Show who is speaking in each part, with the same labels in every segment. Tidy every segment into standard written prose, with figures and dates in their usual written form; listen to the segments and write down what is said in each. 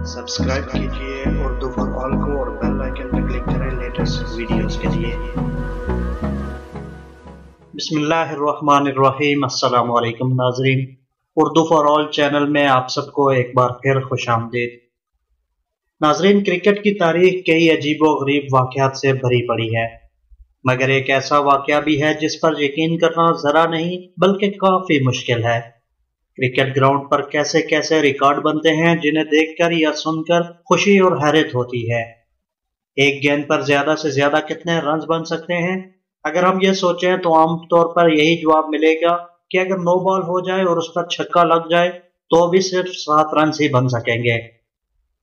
Speaker 1: Subscribe कीजिए Urdu for all को और बेल आइकन पर क्लिक करें लेटेस्ट वीडियोस के लिए। बिस्मिल्लाहिर्रहमानिर्रहीम। अस्सलामु अलैकुम नाज़रीन, उर्दू फॉर ऑल चैनल में आप सबको एक बार फिर खुश आमदीद। नाज़रीन, क्रिकेट की तारीख कई अजीबो गरीब वाक़यात से भरी पड़ी है, मगर एक ऐसा वाक़या भी है जिस पर यकीन करना ज़रा नहीं बल्कि काफ़ी मुश्किल है। क्रिकेट ग्राउंड पर कैसे कैसे रिकॉर्ड बनते हैं जिन्हें देखकर या सुनकर खुशी और हैरत होती है। एक गेंद पर ज्यादा से ज्यादा कितने रन बन सकते हैं? अगर हम ये सोचें तो आमतौर पर यही जवाब मिलेगा कि अगर नो बॉल हो जाए और उस पर छक्का लग जाए तो भी सिर्फ 7 रन ही बन सकेंगे।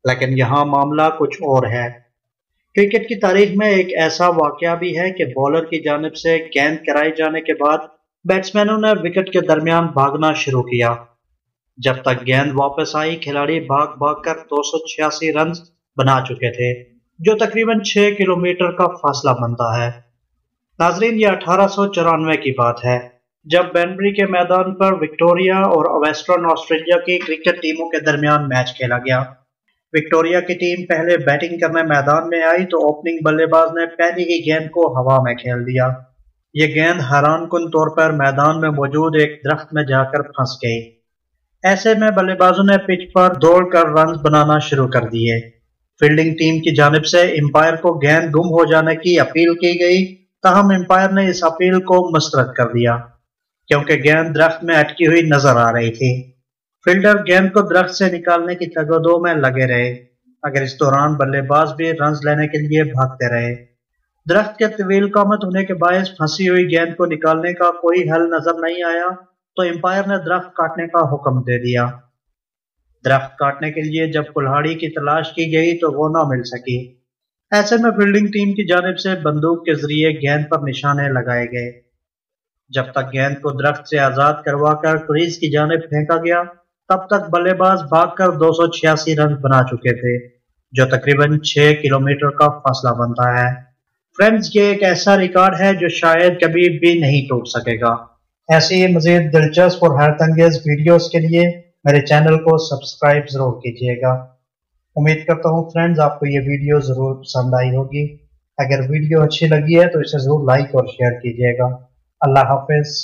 Speaker 1: लेकिन यहाँ मामला कुछ और है। क्रिकेट की तारीख में एक ऐसा वाकया भी है कि बॉलर की जानिब से गेंद कराए जाने के बाद बैट्समैनों ने विकेट के दरमियान भागना शुरू किया। जब तक गेंद वापस आई, खिलाड़ी भाग भाग कर 286 रन बना चुके थे, जो तकरीबन 6 किलोमीटर का फासला बनता है। नाजरीन, ये 1894 की बात है, जब बैनबरी के मैदान पर विक्टोरिया और वेस्टर्न ऑस्ट्रेलिया की क्रिकेट टीमों के दरमियान मैच खेला गया। विक्टोरिया की टीम पहले बैटिंग करने मैदान में आई तो ओपनिंग बल्लेबाज ने पहली ही गेंद को हवा में खेल दिया। ये गेंद हैरानकुन तौर पर मैदान में मौजूद एक दरख्त में जाकर फंस गई। ऐसे में बल्लेबाजों ने पिच पर दौड़कर रन बनाना शुरू कर दिए। फील्डिंग टीम की जानिब से एम्पायर को गेंद गुम हो जाने की अपील की गई, ताहम एम्पायर ने इस अपील को मुस्तरद कर दिया क्योंकि गेंद दरख्त में अटकी हुई नजर आ रही थी। फील्डर गेंद को दरख्त से निकालने की तगदो में लगे रहे, मगर इस दौरान बल्लेबाज भी रन लेने के लिए भागते रहे। दरख्त के तवील कामत होने के बायस फंसी हुई गेंद को निकालने का कोई हल नजर नहीं आया तो एम्पायर ने दरख्त काटने का हुक्म दे दिया। दरख्त काटने के लिए जब कुल्हाड़ी की तलाश की गई तो वो ना मिल सकी। ऐसे में फील्डिंग टीम की जानिब से बंदूक के जरिए गेंद पर निशाने लगाए गए। जब तक गेंद को दरख्त से आजाद करवाकर क्रीज की जानिब फेंका गया, तब तक बल्लेबाज भागकर 286 रन बना चुके थे, जो तकरीबन 6 किलोमीटर का फासला बनता है। फ्रेंड्स, ये एक ऐसा रिकॉर्ड है जो शायद कभी भी नहीं टूट सकेगा। ऐसे ही मजीद दिलचस्प और हैरतअंगेज वीडियोस के लिए मेरे चैनल को सब्सक्राइब जरूर कीजिएगा। उम्मीद करता हूँ फ्रेंड्स आपको ये वीडियो जरूर पसंद आई होगी। अगर वीडियो अच्छी लगी है तो इसे जरूर लाइक और शेयर कीजिएगा। अल्लाह हाफिज।